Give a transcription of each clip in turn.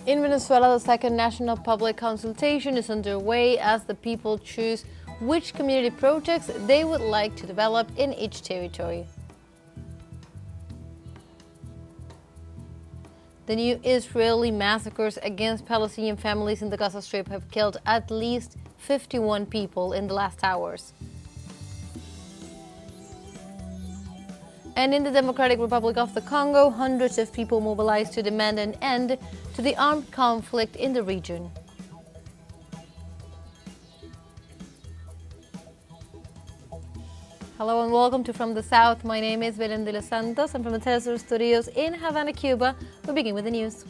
In Venezuela, the second national public consultation is underway as the people choose which community projects they would like to develop in each territory. The new Israeli massacres against Palestinian families in the Gaza Strip have killed at least 51 people in the last hours. And in the Democratic Republic of the Congo, hundreds of people mobilized to demand an end to the armed conflict in the region. Hello and welcome to From the South. My name is Belén de los Santos. I'm from the teleSUR studios in Havana, Cuba. We begin with the news.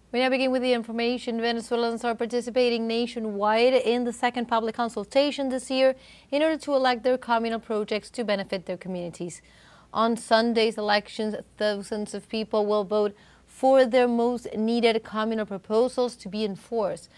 We now begin with the information. Venezuelans are participating nationwide in the second public consultation this year in order to elect their communal projects to benefit their communities. On Sunday's elections, thousands of people will vote for their most needed communal proposals to be enforced.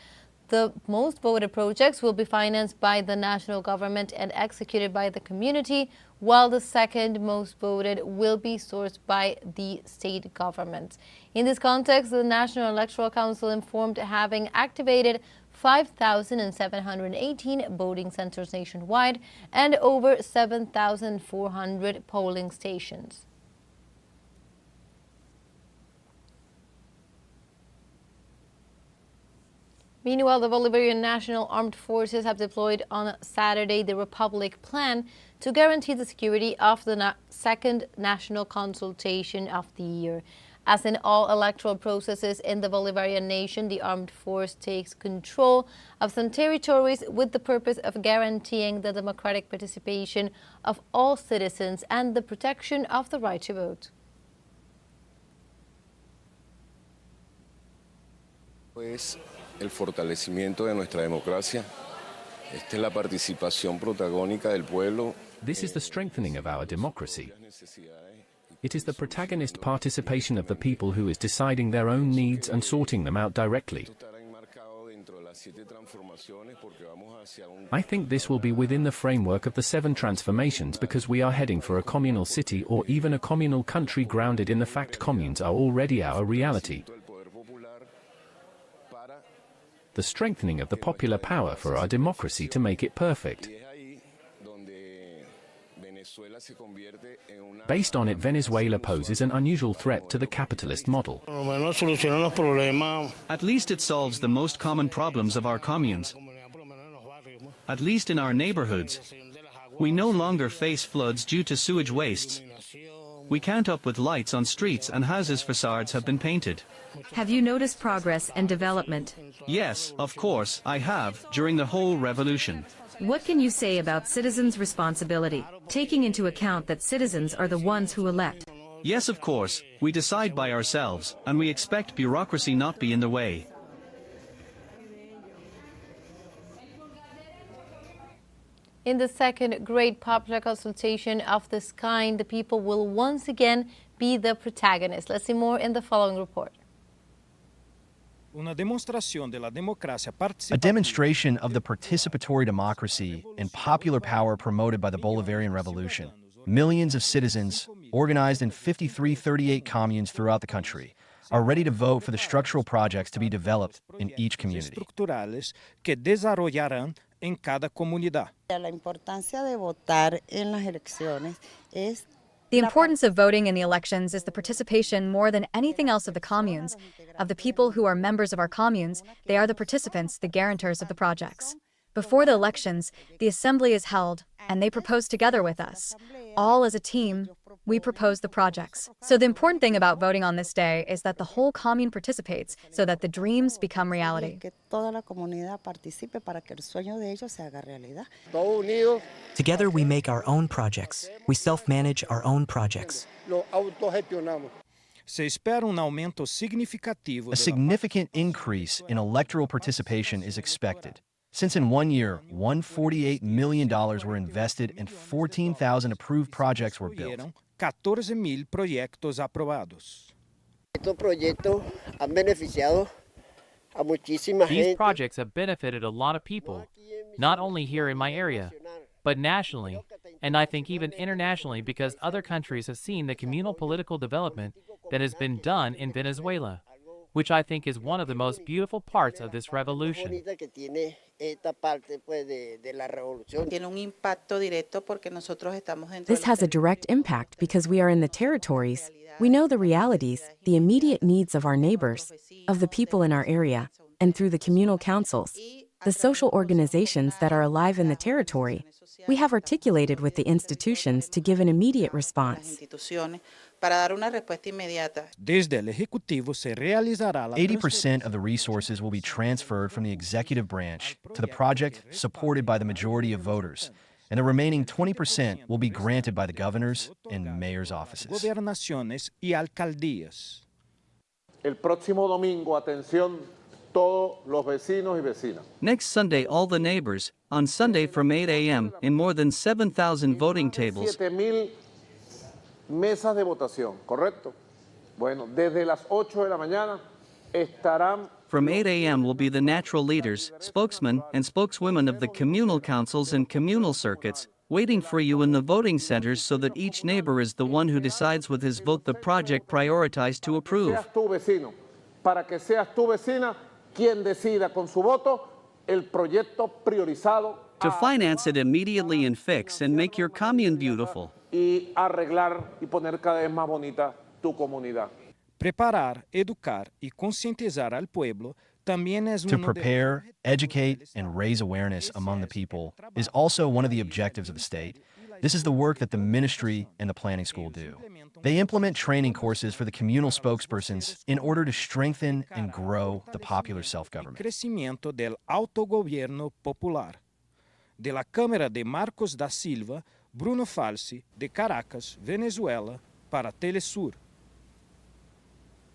The most voted projects will be financed by the national government and executed by the community, while the second most voted will be sourced by the state governments. In this context, the National Electoral Council informed having activated 5,718 voting centers nationwide and over 7,400 polling stations. Meanwhile, the Bolivarian National Armed Forces have deployed on Saturday the Republic Plan to guarantee the security of the second national consultation of the year. As in all electoral processes in the Bolivarian nation, the armed force takes control of some territories with the purpose of guaranteeing the democratic participation of all citizens and the protection of the right to vote. El fortalecimiento de nuestra democracia. Esta es la participación protagónica del pueblo. This is the strengthening of our democracy. It is the protagonist participation of the people who is deciding their own needs and sorting them out directly. I think this will be within the framework of the 7 transformations because we are heading for a communal city or even a communal country grounded in the fact communes are already our reality. The strengthening of the popular power for our democracy to make it perfect. Based on it, Venezuela poses an unusual threat to the capitalist model. At least it solves the most common problems of our communes. At least in our neighborhoods. We no longer face floods due to sewage wastes. We can't up with lights on streets and houses' facades have been painted. Have you noticed progress and development? Yes, of course, I have, during the whole revolution. What can you say about citizens' responsibility, taking into account that citizens are the ones who elect? Yes, of course, we decide by ourselves, and we expect bureaucracy not be in the way. In the second great popular consultation of this kind, the people will once again be the protagonists. Let's see more in the following report. A demonstration of the participatory democracy and popular power promoted by the Bolivarian Revolution. Millions of citizens, organized in 5338 communes throughout the country, are ready to vote for the structural projects to be developed in each community. The importance of voting in the elections is the participation more than anything else of the communes, of the people who are members of our communes. They are the participants, the guarantors of the projects. Before the elections, the assembly is held, and they propose together with us. All as a team, we propose the projects. So the important thing about voting on this day is that the whole commune participates so that the dreams become reality. Together we make our own projects. We self-manage our own projects. A significant increase in electoral participation is expected. Since in 1 year, $148 million were invested and 14,000 approved projects were built. 14,000 proyectos aprobados. Estos proyectos han beneficiado These projects have benefited a lot of people, not only here in my area, but nationally, and I think even internationally, because other countries have seen the communal political development that has been done in Venezuela, which I think is one of the most beautiful parts of this revolution. This has a direct impact because we are in the territories. We know the realities, the immediate needs of our neighbors, of the people in our area, and through the communal councils, the social organizations that are alive in the territory, we have articulated with the institutions to give an immediate response. 80% of the resources will be transferred from the executive branch to the project supported by the majority of voters, and the remaining 20% will be granted by the governors and mayor's offices. El próximo domingo, atención, todos los vecinos y vecinas. Next Sunday, all the neighbors, on Sunday from 8 a.m., in more than 7,000 voting tables. 7,000 mesas de votación, ¿correcto? Bueno, desde las 8 de la mañana estarán. From 8 a.m. will be the natural leaders, spokesmen, and spokeswomen of the communal councils and communal circuits, waiting for you in the voting centers so that each neighbor is the one who decides with his vote the project prioritized to approve. Seas tu vecino, para que seas tu vecina quien decida con su voto el proyecto priorizado. To finance it immediately and fix and make your commune beautiful. Y arreglar y poner cada vez más bonita tu comunidad. Preparar, educar y concientizar al pueblo también es To prepare, educate, and raise awareness among the people is also one of the objectives of the state. This is the work that the ministry and the planning school do. They implement training courses for the communal spokespersons in order to strengthen and grow the popular self-government. Crecimiento del autogobierno popular. De la Câmara de Marcos da Silva, Bruno Falsi, de Caracas, Venezuela, para teleSUR.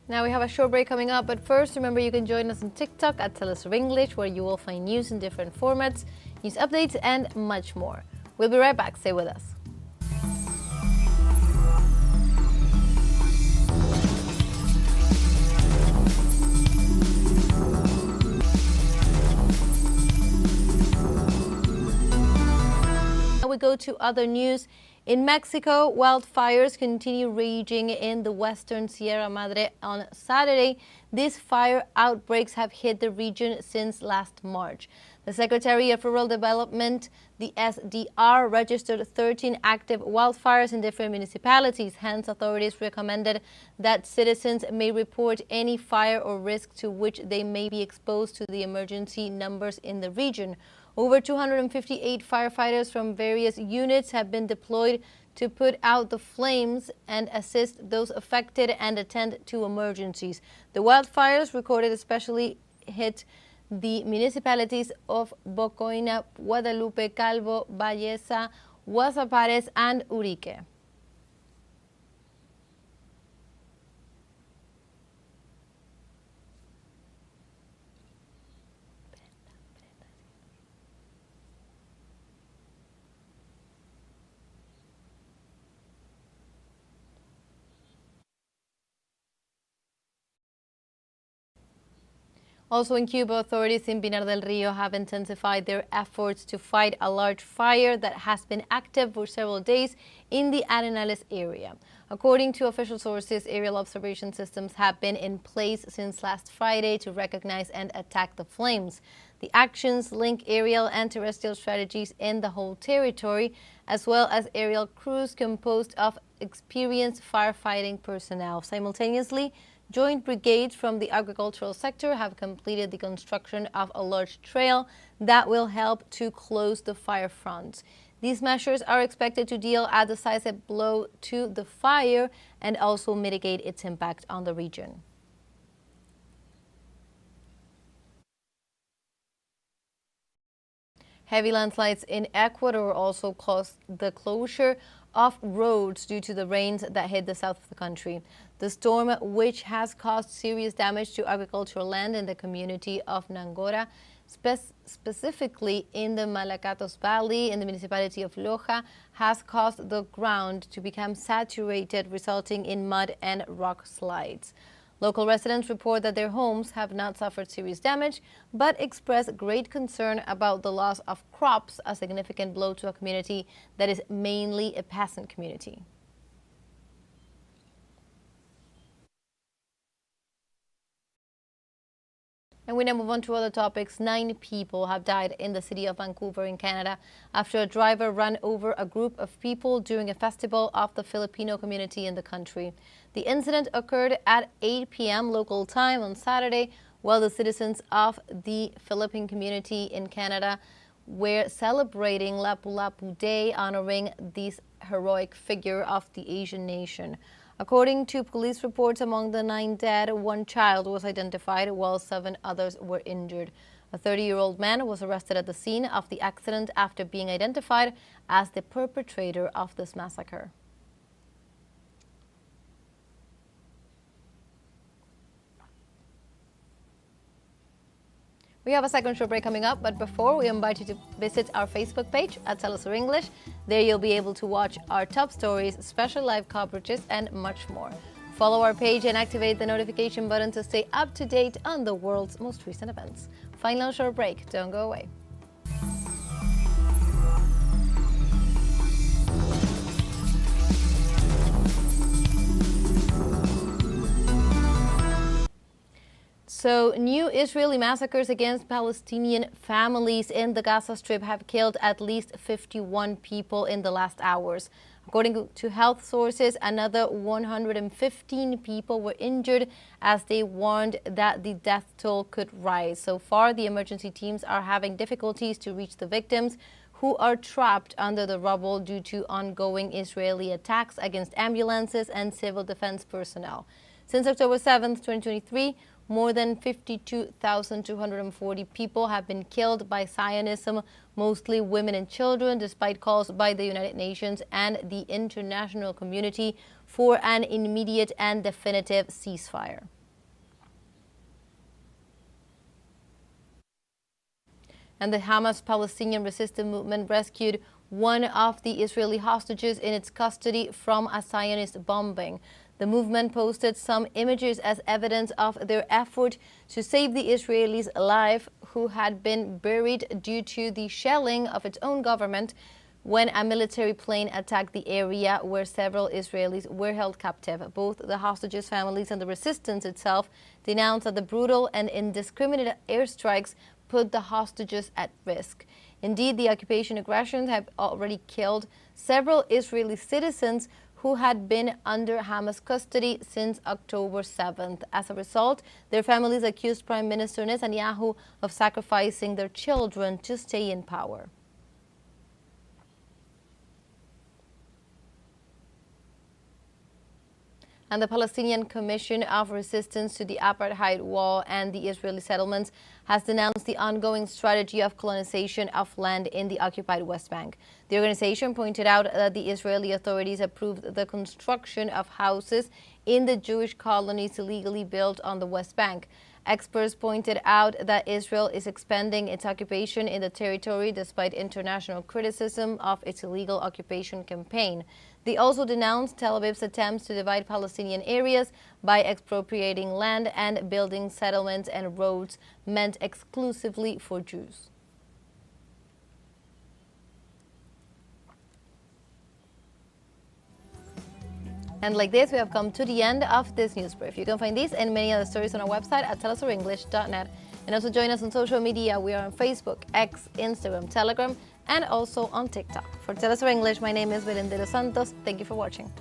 Now we have a short break coming up, but first remember you can join us on TikTok at teleSUR English, where you will find news in different formats, news updates, and much more. We'll be right back. Stay with us. Now we go to other news. In Mexico, wildfires continue raging in the western Sierra Madre on Saturday. These fire outbreaks have hit the region since last March. The Secretary of Rural Development, the SDR, registered 13 active wildfires in different municipalities. Hence, authorities recommended that citizens may report any fire or risk to which they may be exposed to the emergency numbers in the region. Over 258 firefighters from various units have been deployed to put out the flames and assist those affected and attend to emergencies. The wildfires recorded especially hit the municipalities of Bocoina, Guadalupe, Calvo, Valleza, Guasapares, and Urique. Also in Cuba, authorities in Pinar del Rio have intensified their efforts to fight a large fire that has been active for several days in the Arenales area. According to official sources, aerial observation systems have been in place since last Friday to recognize and attack the flames. The actions link aerial and terrestrial strategies in the whole territory, as well as aerial crews composed of experienced firefighting personnel. Simultaneously, joint brigades from the agricultural sector have completed the construction of a large trail that will help to close the fire fronts. These measures are expected to deal a decisive blow to the fire and also mitigate its impact on the region. Heavy landslides in Ecuador also caused the closure of roads due to the rains that hit the south of the country. The storm, which has caused serious damage to agricultural land in the community of Nangora, specifically in the Malacatos Valley in the municipality of Loja, has caused the ground to become saturated, resulting in mud and rock slides. Local residents report that their homes have not suffered serious damage, but express great concern about the loss of crops, a significant blow to a community that is mainly a peasant community. And we now move on to other topics. 9 people have died in the city of Vancouver in Canada after a driver ran over a group of people during a festival of the Filipino community in the country. The incident occurred at 8 p.m. local time on Saturday, while the citizens of the Philippine community in Canada were celebrating Lapu-Lapu Day, honoring this heroic figure of the Asian nation. According to police reports, among the 9 dead, 1 child was identified, while 7 others were injured. A 30-year-old man was arrested at the scene of the accident after being identified as the perpetrator of this massacre. We have a second short break coming up, but before, we invite you to visit our Facebook page at teleSUR English. There you'll be able to watch our top stories, special live coverages, and much more. Follow our page and activate the notification button to stay up to date on the world's most recent events. Final short break. Don't go away. So, new Israeli massacres against Palestinian families in the Gaza Strip have killed at least 51 people in the last hours. According to health sources, another 115 people were injured, as they warned that the death toll could rise. So far, the emergency teams are having difficulties to reach the victims, who are trapped under the rubble due to ongoing Israeli attacks against ambulances and civil defense personnel. Since October 7, 2023, more than 52,240 people have been killed by Zionism, mostly women and children, despite calls by the United Nations and the international community for an immediate and definitive ceasefire. And the Hamas Palestinian Resistance Movement rescued one of the Israeli hostages in its custody from a Zionist bombing. The movement posted some images as evidence of their effort to save the Israelis alive, who had been buried due to the shelling of its own government when a military plane attacked the area where several Israelis were held captive. Both the hostages' families and the resistance itself denounced that the brutal and indiscriminate airstrikes put the hostages at risk. Indeed, the occupation aggressions have already killed several Israeli citizens who had been under Hamas custody since October 7th. As a result, their families accused Prime Minister Netanyahu of sacrificing their children to stay in power. And the Palestinian Commission of Resistance to the Apartheid Wall and the Israeli settlements has denounced the ongoing strategy of colonization of land in the occupied West Bank. The organization pointed out that the Israeli authorities approved the construction of houses in the Jewish colonies illegally built on the West Bank. Experts pointed out that Israel is expanding its occupation in the territory despite international criticism of its illegal occupation campaign. They also denounced Tel Aviv's attempts to divide Palestinian areas by expropriating land and building settlements and roads meant exclusively for Jews. And like this, we have come to the end of this news brief. You can find these and many other stories on our website at telesurenglish.net. And also join us on social media. We are on Facebook, X, Instagram, Telegram, and also on TikTok. For teleSUR English, my name is Belén de los Santos. Thank you for watching.